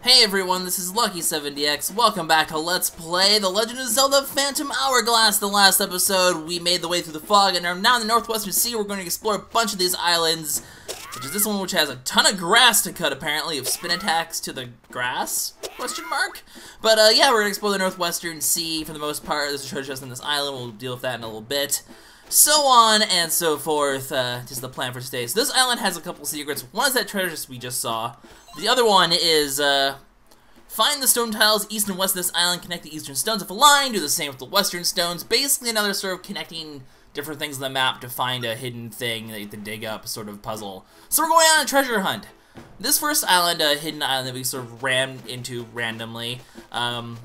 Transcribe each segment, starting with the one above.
Hey everyone, this is LuckySevenDX. Welcome back to Let's Play The Legend of Zelda Phantom Hourglass. The last episode, we made the way through the fog and are now in the Northwestern Sea. We're going to explore a bunch of these islands, which is this one which has a ton of grass to cut, apparently, of spin attacks to the grass? Question mark? But yeah, we're going to explore the Northwestern Sea for the most part. There's a treasure chest on this island. We'll deal with that in a little bit. So on and so forth, just the plan for today. So this island has a couple secrets. One is that treasure chest we just saw. The other one is, find the stone tiles east and west of this island, connect the eastern stones with a line, do the same with the western stones. Basically another sort of connecting different things on the map to find a hidden thing that you can dig up sort of puzzle. So we're going on a treasure hunt. This first island, a hidden island that we sort of ran into randomly. Not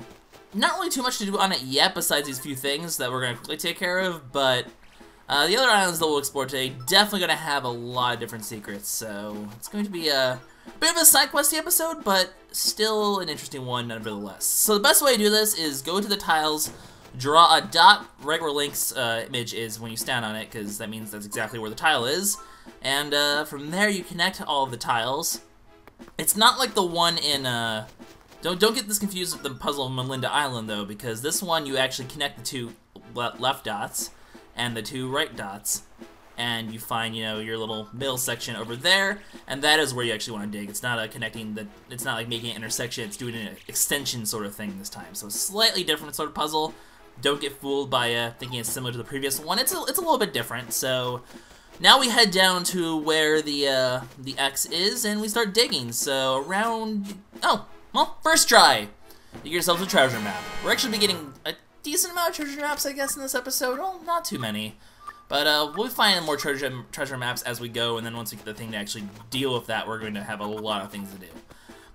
really too much to do on it yet besides these few things that we're going to quickly take care of, but the other islands that we'll explore today definitely going to have a lot of different secrets, so it's going to be a bit of a side questy episode, but still an interesting one nevertheless. So the best way to do this is go to the tiles, draw a dot right where Link's image is when you stand on it, because that means that's exactly where the tile is, and from there you connect all of the tiles. It's not like the one in, don't get this confused with the puzzle of Melinda Island though, because this one you actually connect the two left dots and the two right dots, and you find, you know, your little middle section over there, and that is where you actually want to dig. It's not a connecting, it's not like making an intersection, it's doing an extension sort of thing this time. So slightly different sort of puzzle. Don't get fooled by thinking it's similar to the previous one. It's a little bit different. So now we head down to where the X is, and we start digging. So around, oh, well, first try, you get yourself a treasure map. We're actually be getting a decent amount of treasure maps, I guess, in this episode. Well, not too many. But we'll find more treasure maps as we go, and then once we get the thing to actually deal with that, we're going to have a lot of things to do.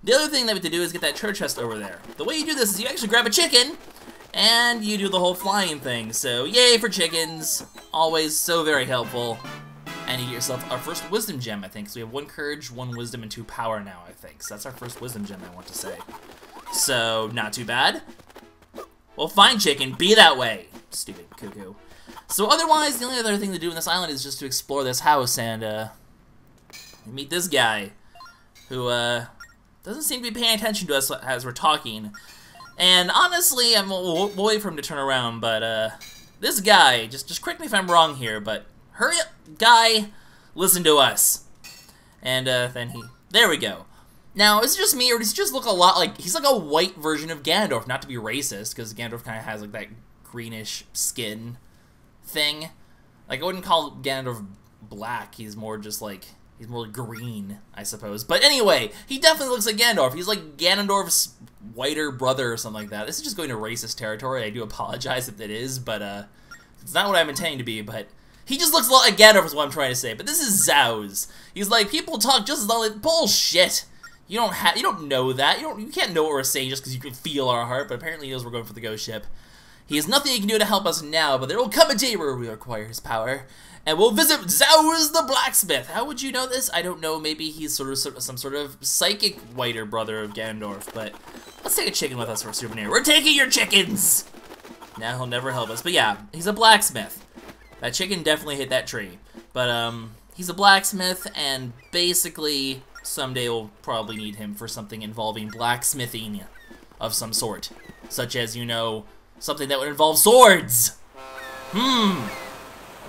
The other thing that we have to do is get that treasure chest over there. The way you do this is you actually grab a chicken, and you do the whole flying thing. So, yay for chickens. Always so very helpful. And you get yourself our first wisdom gem, I think. So we have 1 courage, 1 wisdom, and 2 power now, I think. So that's our first wisdom gem, I want to say. So, not too bad. Well, fine, chicken. Be that way. Stupid cuckoo. So otherwise, the only other thing to do in this island is just to explore this house and meet this guy who doesn't seem to be paying attention to us as we're talking. And honestly, we'll wait for him to turn around, but this guy, just correct me if I'm wrong here, but hurry up, guy, listen to us. And then there we go. Now, is it just me, or does he just look a lot like, he's like a white version of Ganondorf, not to be racist, because Ganondorf kind of has like that greenish skin thing. Like, I wouldn't call Ganondorf black, he's more just like, he's more green, I suppose. But anyway, he definitely looks like Ganondorf. He's like Ganondorf's whiter brother or something like that. This is just going to racist territory, I do apologize if it is, but it's not what I'm intending to be, but he just looks a lot like Ganondorf is what I'm trying to say. But this is Zauz. He's like, people talk just as loudly, bullshit! You don't know that. You can't know what we're saying just because you can feel our heart, but apparently he knows we're going for the ghost ship. He has nothing he can do to help us now, but there will come a day where we acquire his power, and we'll visit Zauz the blacksmith. How would you know this? I don't know. Maybe he's sort of some sort of psychic whiter brother of Ganondorf, but let's take a chicken with us for a souvenir. We're taking your chickens! Now he'll never help us, but yeah, he's a blacksmith. That chicken definitely hit that tree, but he's a blacksmith, and basically someday we'll probably need him for something involving blacksmithing of some sort, such as, you know, something that would involve swords!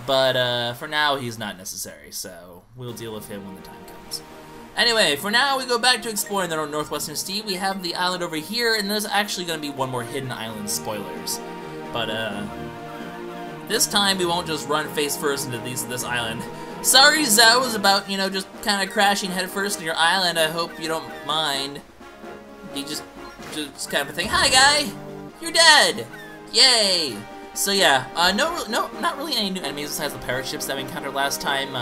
But, for now, he's not necessary, so we'll deal with him when the time comes. Anyway, for now, we go back to exploring the Northwestern Sea. We have the island over here, and there's actually going to be one more hidden island, spoilers. But, this time we won't just run face first into this island. Sorry, Zauz, about, you know, just kind of crashing headfirst into your island. I hope you don't mind. He just kind of a thing. Hi, guy! You're dead! Yay! So yeah, not really any new enemies besides the pirate ships that we encountered last time.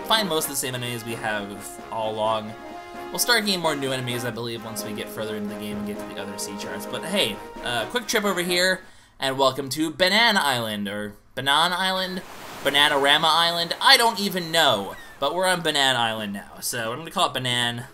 Find most of the same enemies we have all along. We'll start getting more new enemies, I believe, once we get further into the game and get to the other sea charts. But hey, quick trip over here, and welcome to Bannan Island, or Bannan Island? Bananarama Island? I don't even know, but we're on Bannan Island now, so I'm gonna call it Bannan,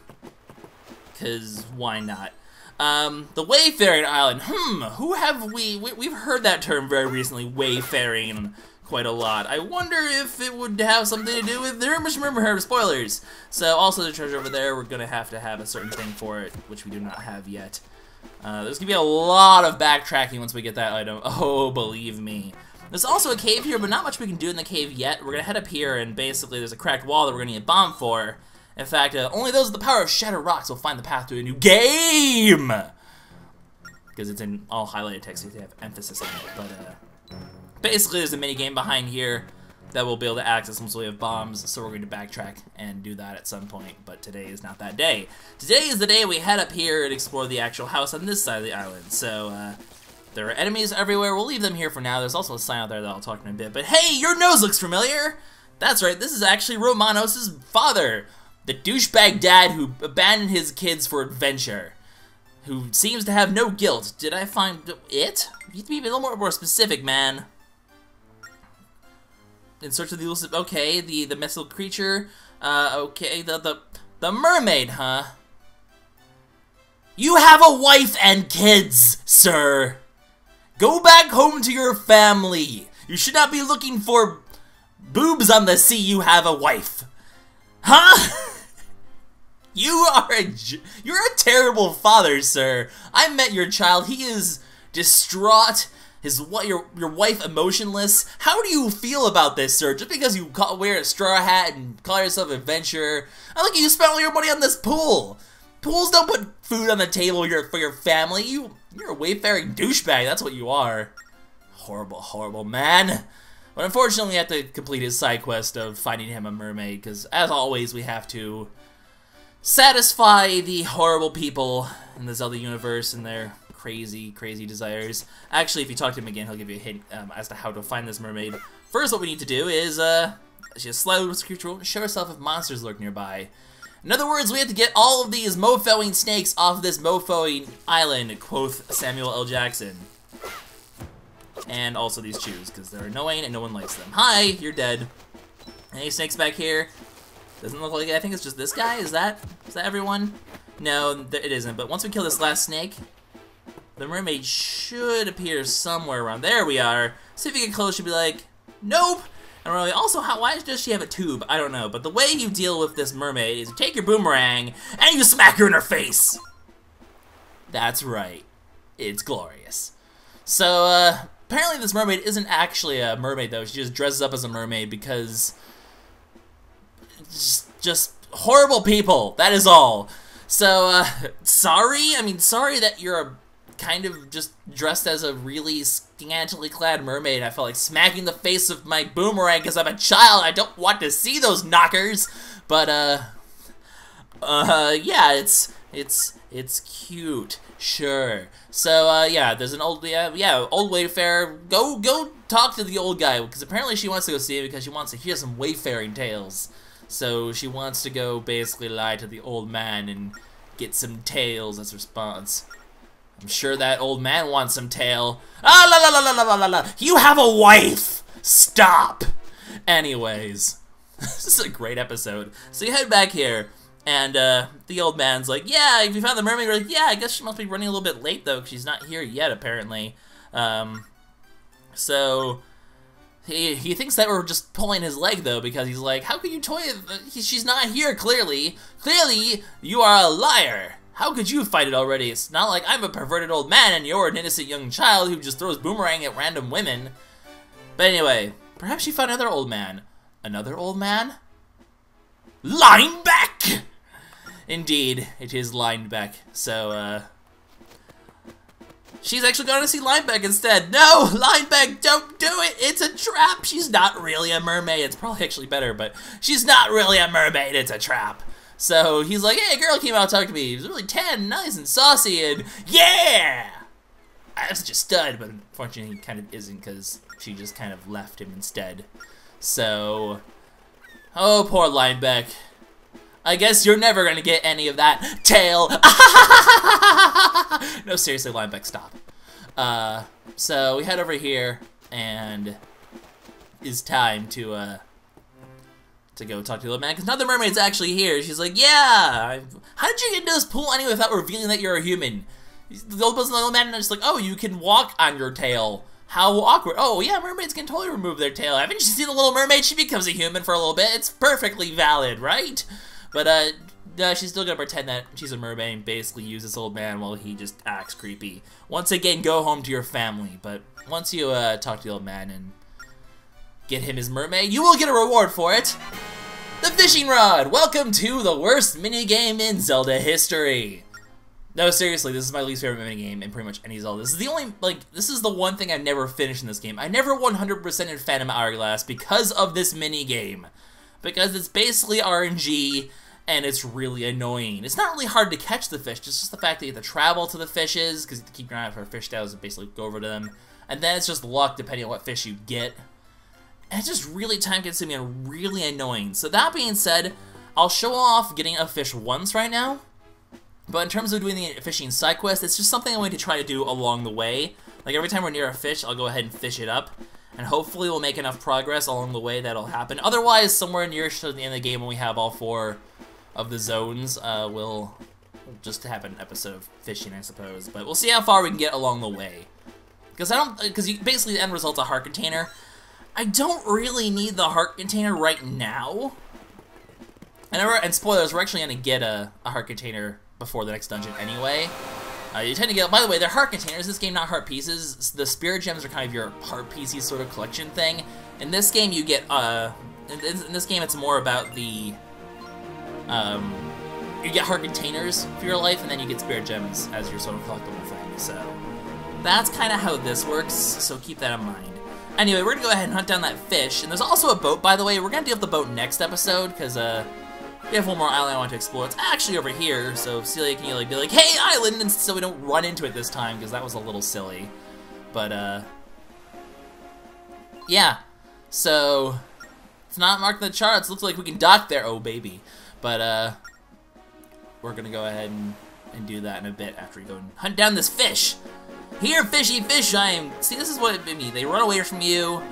because why not? The Wayfaring Island. Who have we've heard that term very recently, wayfaring, and quite a lot. I wonder if it would have something to do with her spoilers. So also the treasure over there, we're gonna have to have a certain thing for it, which we do not have yet. There's gonna be a lot of backtracking once we get that item. Oh, believe me. There's also a cave here, but not much we can do in the cave yet. We're gonna head up here, and basically there's a cracked wall that we're gonna need a bomb for. In fact, only those with the power of Shatter Rocks will find the path to a new game! Because it's in all highlighted text, so they have emphasis on it. But basically there's a mini game behind here that we'll be able to access once we have bombs, so we're going to backtrack and do that at some point, but today is not that day. Today is the day we head up here and explore the actual house on this side of the island. So, there are enemies everywhere. We'll leave them here for now. There's also a sign out there that I'll talk in a bit. But hey, your nose looks familiar! That's right, this is actually Romanos' father, the douchebag dad who abandoned his kids for adventure, who seems to have no guilt. Did I find it? You have to be a little more specific, man. In search of the elusive, okay, the mythical creature, okay, the mermaid, huh? You have a wife and kids, sir! Go back home to your family! You should not be looking for boobs on the sea, you have a wife! Huh? You're a terrible father, sir. I met your child, he is distraught. Your wife emotionless. How do you feel about this, sir? Just because you wear a straw hat and call yourself an adventurer? I look at you spent all your money on this pool. Pools don't put food on the table for your family. You're a wayfaring douchebag. That's what you are. Horrible, horrible man. But unfortunately, we have to complete his side quest of finding him a mermaid, because as always, we have to satisfy the horrible people in the Zelda universe and their crazy, crazy desires. Actually, if you talk to him again, he'll give you a hint as to how to find this mermaid. First, what we need to do is, just slide with creature and show herself if monsters lurk nearby. In other words, we have to get all of these mofoing snakes off this mofoing island, quoth Samuel L. Jackson. And also these chews, because they're annoying and no one likes them. Hi, you're dead. Any snakes back here? Doesn't look like it. I think it's just this guy. Is that everyone? No, it isn't. But once we kill this last snake, the mermaid should appear somewhere around. There we are. See if you get close, she'll be like, nope. And really, also, why does she have a tube? I don't know. But the way you deal with this mermaid is you take your boomerang and you smack her in her face. That's right. It's glorious. So, apparently this mermaid isn't actually a mermaid, though. She just dresses up as a mermaid because just horrible people. That is all. So, sorry. I mean, sorry that you're a kind of just dressed as a really scantily clad mermaid. I felt like smacking the face of my boomerang because I'm a child. I don't want to see those knockers. But yeah, it's cute, sure. So yeah, there's an old old wayfarer. Go talk to the old guy because apparently she wants to go see him because she wants to hear some wayfaring tales. So she wants to go basically lie to the old man and get some tales as response. I'm sure that old man wants some tail. Ah, la la la la la la la. You have a wife. Stop. Anyways, this is a great episode. So you head back here, and the old man's like, "Yeah, if you found the mermaid." We're like, "Yeah, I guess she must be running a little bit late though, because she's not here yet apparently." So he thinks that we're just pulling his leg though, because he's like, "How could you toy? She's not here. Clearly, you are a liar." How could you fight it already? It's not like I'm a perverted old man and you're an innocent young child who just throws boomerang at random women. But anyway, perhaps she found another old man. Another old man? Lineback! Indeed, it is Lineback. So, she's actually going to see Lineback instead. No, Lineback, don't do it! It's a trap! She's not really a mermaid. It's probably actually better, but she's not really a mermaid. It's a trap. So he's like, hey, a girl came out to talk to me. He was really tan, nice, and saucy, and yeah! I was such a stud, but unfortunately he kind of isn't because she just kind of left him instead. So, oh, poor Lineback. I guess you're never going to get any of that tail. No, seriously, Lineback, stop. So we head over here, and it's time to go talk to the old man, because now the mermaid's actually here. She's like, yeah, how did you get into this pool anyway without revealing that you're a human? The old man is like, oh, you can walk on your tail. How awkward. Oh, yeah, mermaids can totally remove their tail. Haven't you seen the Little Mermaid? She becomes a human for a little bit. It's perfectly valid, right? But, no, she's still gonna pretend that she's a mermaid and basically use this old man while he just acts creepy. Once again, go home to your family. But once you, talk to the old man and get him his mermaid, you will get a reward for it. The fishing rod! Welcome to the worst minigame in Zelda history. No, seriously, this is my least favorite minigame in pretty much any Zelda. This is the only, like, this is the one thing I've never finished in this game. I never 100% in Phantom Hourglass because of this minigame. Because it's basically RNG, and it's really annoying. It's not really hard to catch the fish, it's just the fact that you have to travel to the fishes, because you have to keep your eye out for fish tails and basically go over to them. And then it's just luck depending on what fish you get. And it's just really time-consuming and really annoying. So that being said, I'll show off getting a fish once right now. But in terms of doing the fishing side quest, it's just something I'm going to try to do along the way. Like every time we're near a fish, I'll go ahead and fish it up. And hopefully we'll make enough progress along the way that'll happen. Otherwise, somewhere near to the end of the game when we have all 4 of the zones, we'll just have an episode of fishing, I suppose. But we'll see how far we can get along the way. Because basically the end result's a heart container. I don't really need the heart container right now. And spoilers, we're actually going to get a heart container before the next dungeon anyway. You tend to get, by the way, they're heart containers. This game, not heart pieces. The spirit gems are kind of your heart pieces sort of collection thing. In this game, you get, in this game, it's more about the, you get heart containers for your life, and then you get spirit gems as your sort of collectible thing. So that's kind of how this works, so keep that in mind. Anyway, we're gonna go ahead and hunt down that fish, and there's also a boat, by the way. We're gonna deal with the boat next episode, because, we have one more island I want to explore. It's actually over here, so Celia can be like, hey, island, and so we don't run into it this time, because that was a little silly. But, yeah. So, it's not marked in the charts. Looks like we can dock there. Oh, baby. But, we're gonna go ahead and do that in a bit after we go and hunt down this fish. Here, fishy fish, See, this is what it means. They run away from you.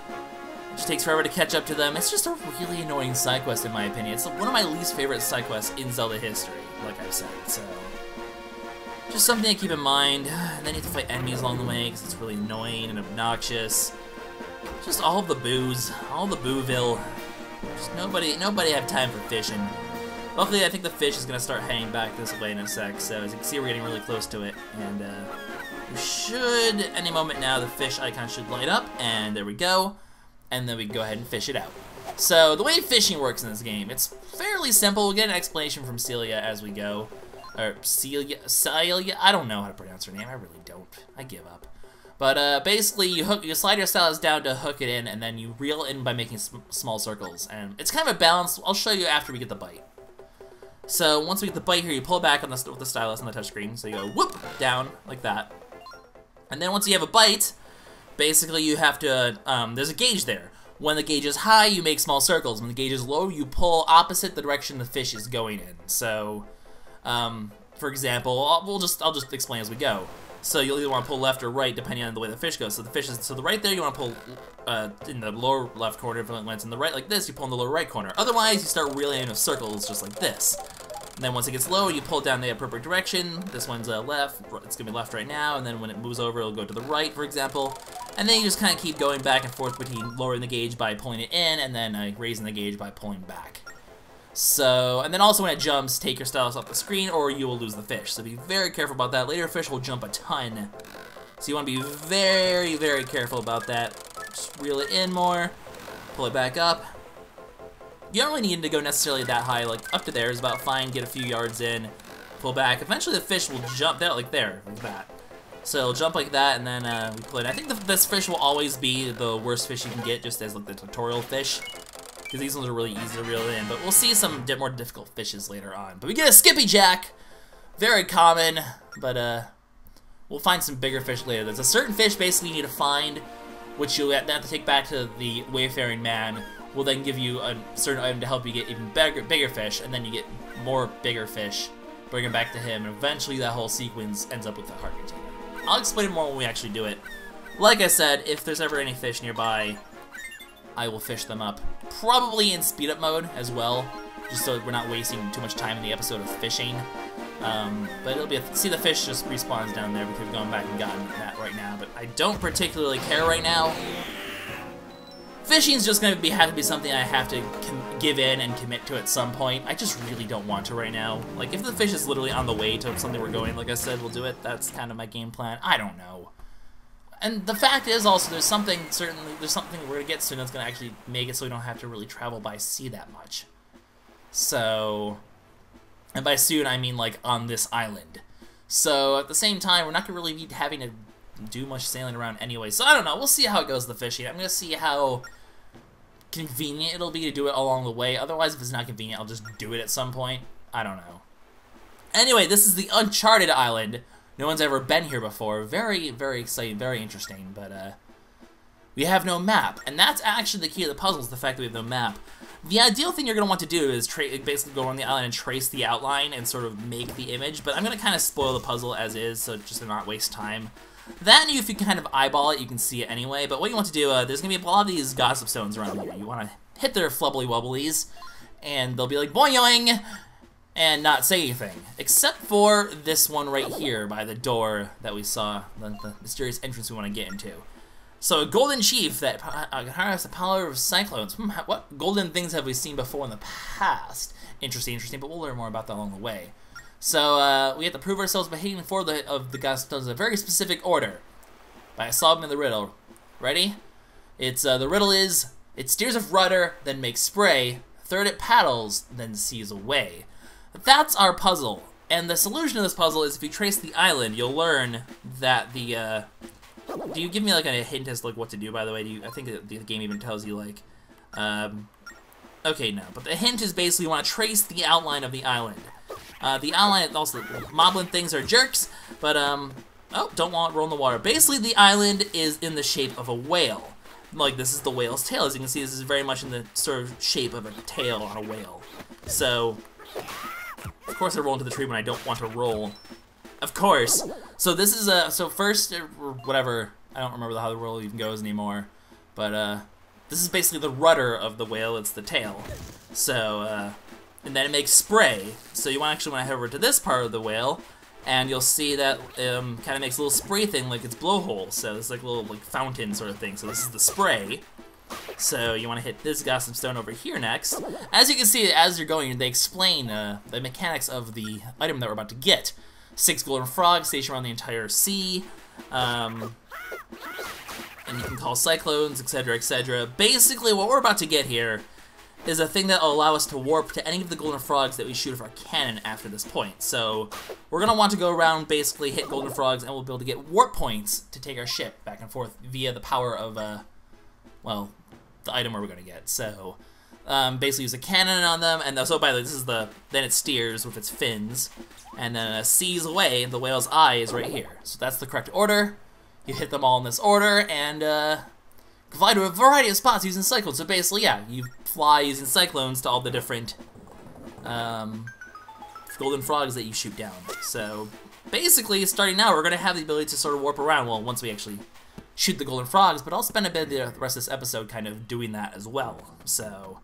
It just takes forever to catch up to them. It's just a really annoying side quest, in my opinion. It's one of my least favorite side quests in Zelda history, like I've said. So, just something to keep in mind. And then you have to fight enemies along the way, because it's really annoying and obnoxious. Just all of the booze, all the booville. Just nobody have time for fishing. Luckily, I think the fish is going to start heading back this way in a sec. So, as you can see, we're getting really close to it. And, we should, any moment now, the fish icon should light up. And there we go. And then we can go ahead and fish it out. So, the way fishing works in this game, it's fairly simple. We'll get an explanation from Celia as we go. Or, Celia, I don't know how to pronounce her name, I really don't. I give up. But, basically, you slide your stylus down to hook it in, and then you reel in by making small circles. And it's kind of a balance. I'll show you after we get the bite. So, once we get the bite here, you pull it back on with the stylus on the touchscreen. So you go, whoop, down, like that. And then once you have a bite, basically, you have to, there's a gauge there. When the gauge is high, you make small circles. When the gauge is low, you pull opposite the direction the fish is going in. So, for example, I'll just explain as we go. So you'll either want to pull left or right, depending on the way the fish goes. So the right there, you want to pull in the lower left corner. If it's in the right like this, you pull in the lower right corner. Otherwise, you start reeling in circles just like this. And then once it gets low, you pull it down the appropriate direction. This one's left. It's going to be left right now. And then when it moves over, it'll go to the right, for example. And then you just kind of keep going back and forth between lowering the gauge by pulling it in and then raising the gauge by pulling back. So, and then also when it jumps, take your stylus off the screen or you will lose the fish. So be very careful about that. Later, fish will jump a ton. So you want to be very, very careful about that. Just reel it in more. Pull it back up. You don't really need to go necessarily that high, like up to there is about fine, get a few yards in, pull back. Eventually the fish will jump there, like that. So it'll jump like that, and then we pull it. I think this fish will always be the worst fish you can get, just as like the tutorial fish, because these ones are really easy to reel in, but we'll see some more difficult fishes later on. But we get a Skippy Jack, very common, but we'll find some bigger fish later. There's a certain fish basically you need to find, which you'll have to take back to the Wayfaring Man, will then give you a certain item to help you get even bigger fish, and then you get more bigger fish, bring them back to him, and eventually that whole sequence ends up with the heart container. I'll explain it more when we actually do it. Like I said, if there's ever any fish nearby, I will fish them up. Probably in speed-up mode as well, just so we're not wasting too much time in the episode of fishing. But it'll be see the fish just respawns down there. We could have gone back and gotten that right now, but I don't particularly care right now. Fishing's just gonna have to be something I have to give in and commit to at some point. I just really don't want to right now. Like, if the fish is literally on the way to something we're going, like I said, we'll do it. That's kind of my game plan. I don't know. And the fact is also there's something we're gonna get soon that's gonna actually make it so we don't have to really travel by sea that much. So, and by soon I mean like on this island. So at the same time, we're not gonna really be having to do much sailing around anyway. So I don't know. We'll see how it goes with the fishing. I'm gonna see how convenient it'll be to do it along the way. Otherwise, if it's not convenient, I'll just do it at some point. I don't know. Anyway, this is the Uncharted Island. No one's ever been here before. Very, very exciting, very interesting, but we have no map. And that's actually the key to the puzzle, is the fact that we have no map. The ideal thing you're going to want to do is basically go around the island and trace the outline and sort of make the image, but I'm going to kind of spoil the puzzle as is, so just to not waste time. That, and if you can kind of eyeball it, you can see it anyway. But what you want to do, there's going to be a lot of these gossip stones around here. You want to hit their flubbly wubblies, and they'll be like, boing, and not say anything. Except for this one right here by the door that we saw, the mysterious entrance we want to get into. So, a golden chief that harness the power of cyclones. What golden things have we seen before in the past? Interesting, but we'll learn more about that along the way. So, we have to prove ourselves by hitting four of the gossip stones in a very specific order by solving the riddle. Ready? It's, the riddle is, it steers of rudder, then makes spray, third it paddles, then sees away. That's our puzzle. And the solution to this puzzle is if you trace the island, you'll learn that the, do you give me, like, a hint as to, like, what to do, by the way? I think the game even tells you, like, okay, no. But the hint is basically you want to trace the outline of the island. The outline, also, moblin things are jerks, but, oh, don't want to roll in the water. Basically, the island is in the shape of a whale. Like, this is the whale's tail. As you can see, this is very much in the sort of shape of a tail on a whale. So, of course I roll into the tree when I don't want to roll. Of course. So this is so first, or whatever, I don't remember how the roll even goes anymore, but this is basically the rudder of the whale, it's the tail. So, and then it makes spray. So you actually want to head over to this part of the whale, and you'll see that kind of makes a little spray thing like its blowhole. So it's like a little like fountain sort of thing. So this is the spray. So you want to hit this gossip stone over here next. As you can see, as you're going, they explain the mechanics of the item that we're about to get. 6 golden frogs stationed around the entire sea, and you can call cyclones, etc., etc. Basically, what we're about to get here is a thing that will allow us to warp to any of the golden frogs that we shoot with our cannon after this point. So we're going to want to go around, basically hit golden frogs, and we'll be able to get warp points to take our ship back and forth via the power of, well, the item we're going to get. So basically use a cannon on them, and so by the way, this is then it steers with its fins, and then sees away, the whale's eye is right here. So that's the correct order. You hit them all in this order, and fly to a variety of spots using cyclones. So basically, yeah, you fly using cyclones to all the different golden frogs that you shoot down. So basically, starting now, we're going to have the ability to sort of warp around, well, once we actually shoot the golden frogs, but I'll spend a bit of the rest of this episode kind of doing that as well. So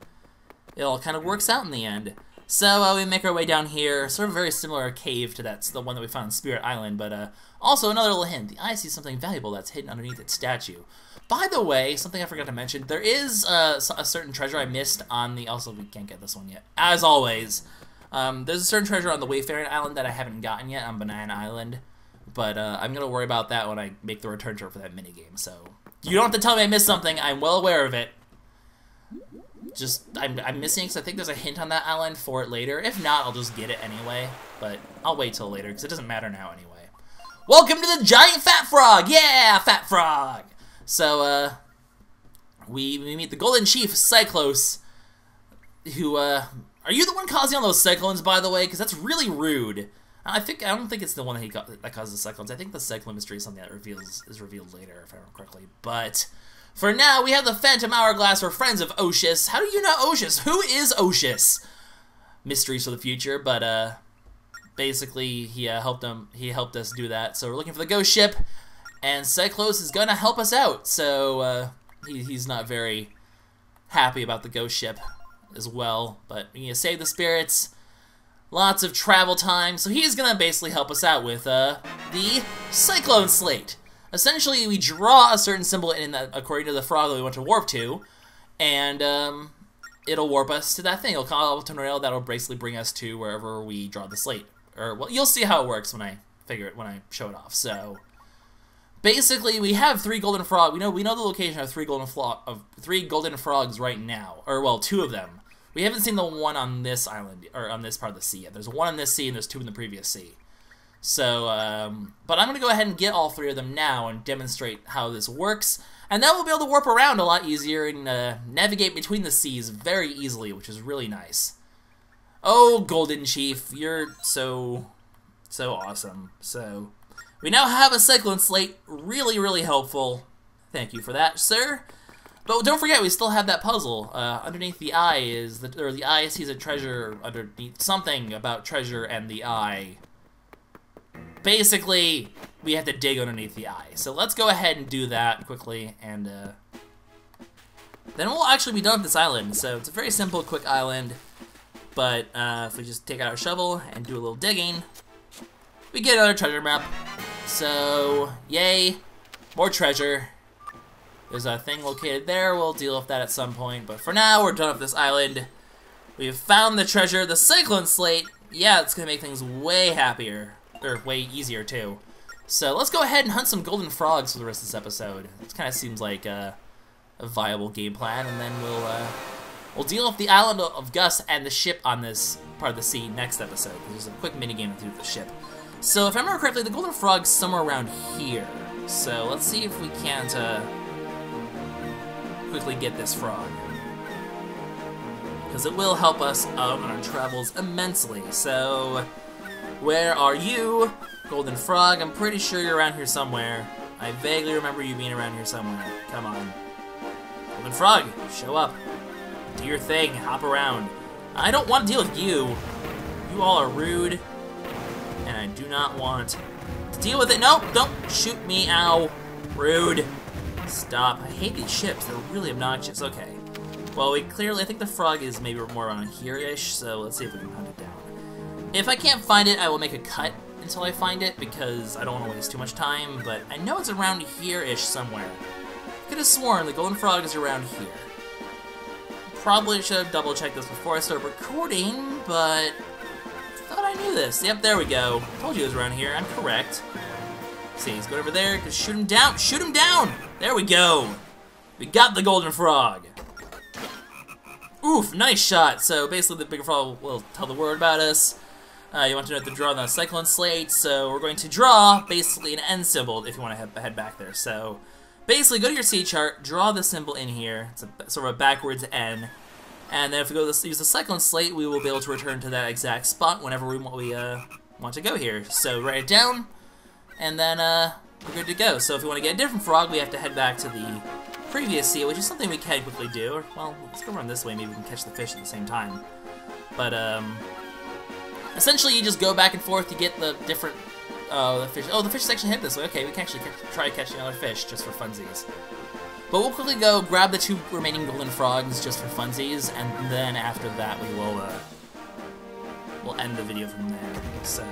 it all kind of works out in the end. So we make our way down here, sort of very similar cave to the one that we found on Spirit Island, but also another little hint. The eye sees something valuable that's hidden underneath its statue. By the way, something I forgot to mention, there is a certain treasure I missed on the, also we can't get this one yet, as always. There's a certain treasure on the Wayfaring Island that I haven't gotten yet on Bannan Island, but I'm going to worry about that when I make the return trip for that minigame, so you don't have to tell me I missed something, I'm well aware of it. Just, I'm missing because I think there's a hint on that island for it later. If not, I'll just get it anyway, but I'll wait till later because it doesn't matter now anyway. Welcome to the giant fat frog! Yeah, fat frog! So, we meet the Golden Chief, Cyclone, who, are you the one causing all those cyclones, by the way? Because that's really rude. I don't think it's the one that causes the cyclones. I think the cyclone mystery is something that is revealed later, if I remember correctly. But for now, we have the Phantom Hourglass. We're friends of Oceus. How do you know Oceus? Who is Oceus? Mysteries for the future, but basically he helped us do that. So we're looking for the ghost ship, and Cyclone is gonna help us out. So he's not very happy about the ghost ship as well, but we need to save the spirits. lots of travel time, so he's gonna basically help us out with the Cyclone slate. Essentially, we draw a certain symbol in that, according to the frog that we want to warp to, and it'll warp us to that thing. It'll call out a rail that'll basically bring us to wherever we draw the slate. Or, well, you'll see how it works when I show it off. So, basically, we have 3 golden frogs. We know the location of 3 golden frogs right now, or well, 2 of them. We haven't seen the one on this island, or on this part of the sea yet. There's 1 on this sea, and there's 2 in the previous sea. So, but I'm going to go ahead and get all 3 of them now and demonstrate how this works. And then we'll be able to warp around a lot easier and navigate between the seas very easily, which is really nice. Oh, Golden Chief, you're so awesome. So, we now have a Cyclone slate. Really, really helpful. Thank you for that, sir. But don't forget, we still have that puzzle. Underneath the eye is, the eye sees a treasure underneath, something about treasure and the eye. Basically, we have to dig underneath the eye. So let's go ahead and do that quickly, and then we'll actually be done with this island. So it's a very simple, quick island, but if we just take out our shovel and do a little digging, we get another treasure map. So, yay, more treasure. There's a thing located there. We'll deal with that at some point. But for now, we're done with this island. We've found the treasure, the Cyclone slate. Yeah, it's going to make things way happier. Or way easier, too. So let's go ahead and hunt some golden frogs for the rest of this episode. It kind of seems like a viable game plan. And then we'll deal with the island of Gus and the ship on this part of the sea next episode. There's a quick minigame to do with the ship. So if I remember correctly, the golden frog's somewhere around here. So let's see if we can't quickly get this frog, because it will help us out on our travels immensely. So, where are you, golden frog? I'm pretty sure you're around here somewhere. I vaguely remember you being around here somewhere. Come on. Golden frog, show up. Do your thing, hop around. I don't want to deal with you. You all are rude, and I do not want to deal with it. Nope, don't shoot me, ow. Rude. Stop. I hate these ships. They're really obnoxious. Okay. Well, I think the frog is maybe more around here-ish, so let's see if we can hunt it down. If I can't find it, I will make a cut until I find it, because I don't want to waste too much time, but I know it's around here-ish somewhere. I could have sworn the golden frog is around here. Probably should have double-checked this before I started recording, but I thought I knew this. Yep, there we go. Told you it was around here. I'm correct. See, he's going over there. Just shoot him down. Shoot him down! There we go. We got the golden frog. Oof, nice shot. So basically the bigger frog will tell the word about us. You want to know to draw the Cyclone slate, so we're going to draw basically an N symbol if you want to head back there. So basically go to your sea chart, draw the symbol in here. It's a sort of a backwards N. And then if we go to use the Cyclone slate, we will be able to return to that exact spot whenever we want to go here. So write it down. And then, we're good to go. So if we want to get a different frog, we have to head back to the previous sea, which is something we can quickly do. Or, well, let's go run this way, maybe we can catch the fish at the same time. But, essentially you just go back and forth to get the different, the fish. Oh, the fish section hit this way. Okay, we can actually try catching another fish just for funsies. But we'll quickly go grab the 2 remaining golden frogs just for funsies, and then after that we will, we'll end the video from there. So,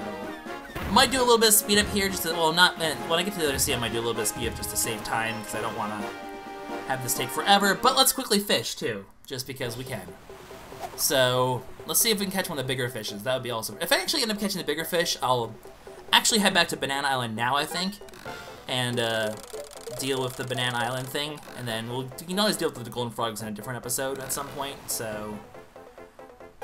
might do a little bit of speed up here, just to, well, not, when I get to the other sea, I might do a little bit of speed up just to save time, because I don't want to have this take forever, but let's quickly fish, too, just because we can. So, let's see if we can catch one of the bigger fishes. That would be awesome. If I actually end up catching the bigger fish, I'll actually head back to Bannan Island now, I think, and, deal with the Bannan Island thing, and then you can always deal with the golden frogs in a different episode at some point, so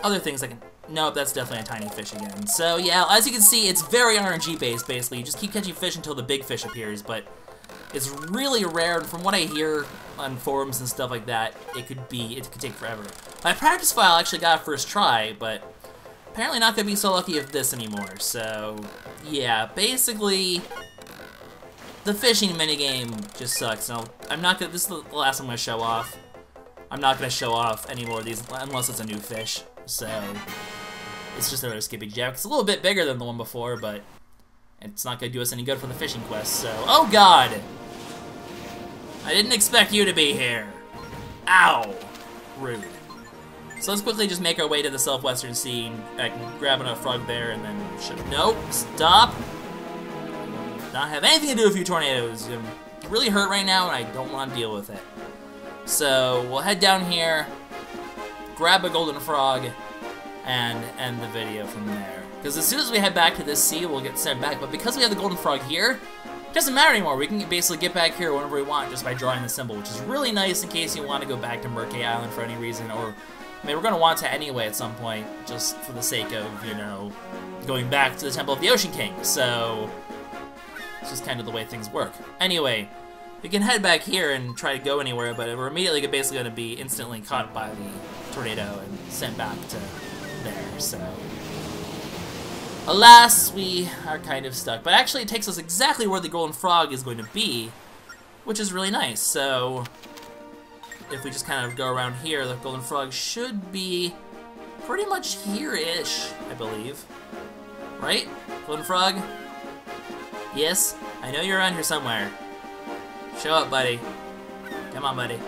other things I can, nope, that's definitely a tiny fish again. So yeah, as you can see, it's very RNG based, basically. You just keep catching fish until the big fish appears, but it's really rare, and from what I hear on forums and stuff like that, it could take forever. My practice file actually got a first try, but apparently not gonna be so lucky with this anymore, so yeah, basically the fishing minigame just sucks. Now, this is the last I'm gonna show off. I'm not gonna show off any more of these unless it's a new fish, so it's just another skippy jab. It's a little bit bigger than the one before, but it's not gonna do us any good for the fishing quest, so, oh god! I didn't expect you to be here. Ow! Rude. So let's quickly just make our way to the Southwestern Sea. I can grab enough frog there and then... Nope, stop! Not have anything to do with you tornadoes. I'm really hurt right now and I don't want to deal with it. So we'll head down here, grab a golden frog, and end the video from there. Because as soon as we head back to this sea, we'll get sent back. But because we have the golden frog here, it doesn't matter anymore. We can basically get back here whenever we want just by drawing the symbol, which is really nice in case you want to go back to Murky Island for any reason. Or, I mean, we're going to want to anyway at some point, just for the sake of, you know, going back to the Temple of the Ocean King. So, it's just kind of the way things work. Anyway, we can head back here and try to go anywhere, but we're immediately basically going to be instantly caught by the tornado and sent back to there, so... Alas, we are kind of stuck. But actually, it takes us exactly where the golden frog is going to be, which is really nice. So, if we just kind of go around here, the golden frog should be pretty much here-ish, I believe. Right? Golden frog? Yes? I know you're around here somewhere. Show up, buddy. Come on, buddy.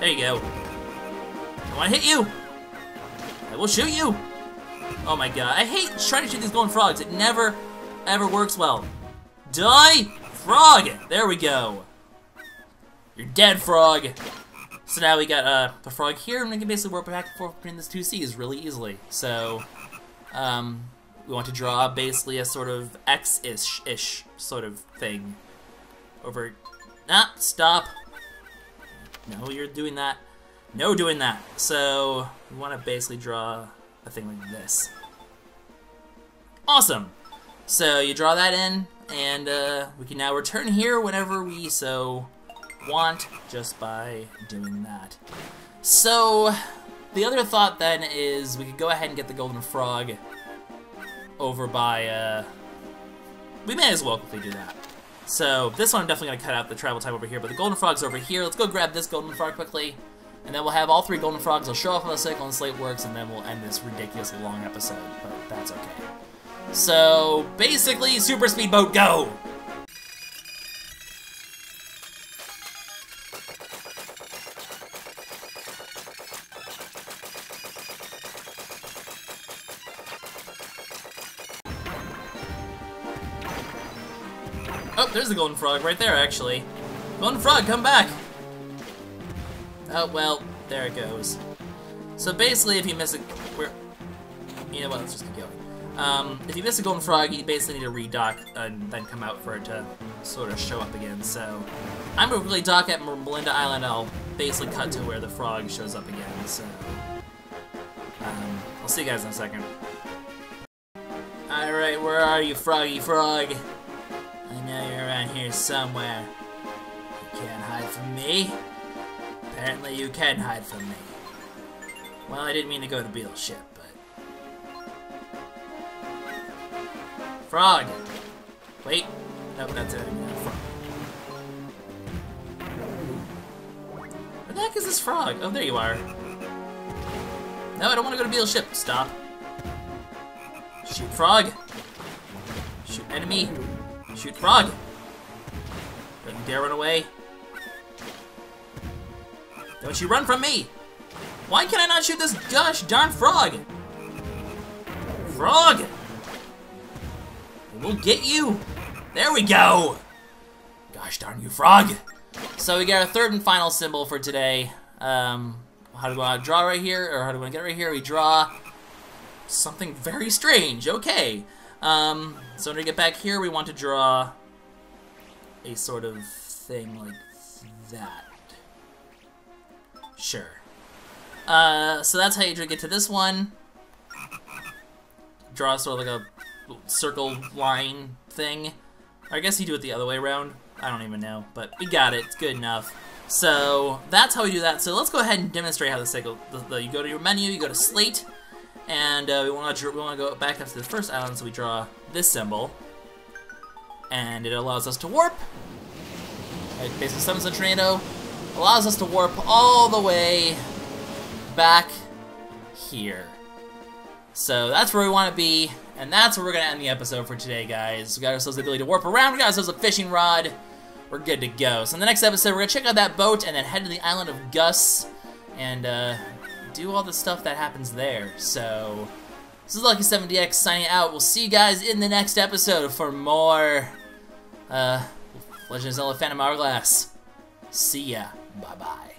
There you go. I want to hit you! I will shoot you! Oh my god, I hate trying to shoot these golden frogs. It never, ever works well. Die, frog! There we go. You're dead, frog. So now we got the frog here, and we can basically work back and forth between these two seas really easily. So, we want to draw basically a sort of X-ish sort of thing. Over... Ah, stop. No, you're doing that. No doing that. So, we want to basically draw a thing like this. Awesome! So you draw that in, and we can now return here whenever we so want, just by doing that. So, the other thought then is we could go ahead and get the golden frog over by, we may as well quickly do that. So, this one I'm definitely going to cut out the travel time over here, but the golden frog's over here. Let's go grab this golden frog quickly. And then we'll have all three golden frogs. They'll show off on the Cyclone slate works, and then we'll end this ridiculously long episode. But that's okay. So, basically, super speedboat, go! Oh, there's the golden frog right there, actually. Golden frog, come back! Oh, well, there it goes. So basically, if you miss a... You know what, let's just keep going. If you miss a golden frog, you basically need to redock and then come out for it to sort of show up again. So I'm going to really dock at Bannan Island. I'll basically cut to where the frog shows up again. So I'll see you guys in a second. Alright, where are you, froggy frog? I know you're around here somewhere. You can't hide from me. Apparently you can hide from me. Well, I didn't mean to go to Beetle's ship, but... Frog! Wait. Nope, that's it. Frog. Where the heck is this frog? Oh, there you are. No, I don't want to go to Beetle's ship. Stop. Shoot frog. Shoot enemy. Shoot frog. Don't you dare run away. Don't you run from me! Why can I not shoot this gosh darn frog? Frog! We'll get you! There we go! Gosh darn you, frog! So we got our third and final symbol for today. How do we want to draw right here? Or how do we want to get right here? We draw something very strange. Okay. So when we get back here, we want to draw a sort of thing like that. Sure. So that's how you get to this one. Draw sort of like a circle line thing. Or I guess you do it the other way around. I don't even know, but we got it. It's good enough. So that's how we do that. So let's go ahead and demonstrate how the cycle. You go to your menu, you go to slate, and we want to go back up to the first island. So we draw this symbol, and it allows us to warp. It basically summons a tornado. Allows us to warp all the way back here. So that's where we want to be, and that's where we're going to end the episode for today, guys. We got ourselves the ability to warp around, we got ourselves a fishing rod, we're good to go. So in the next episode, we're going to check out that boat and then head to the island of Gus and do all the stuff that happens there. So, this is LuckySevenDX signing out. We'll see you guys in the next episode for more Legend of Zelda Phantom Hourglass. See ya. Bye-bye.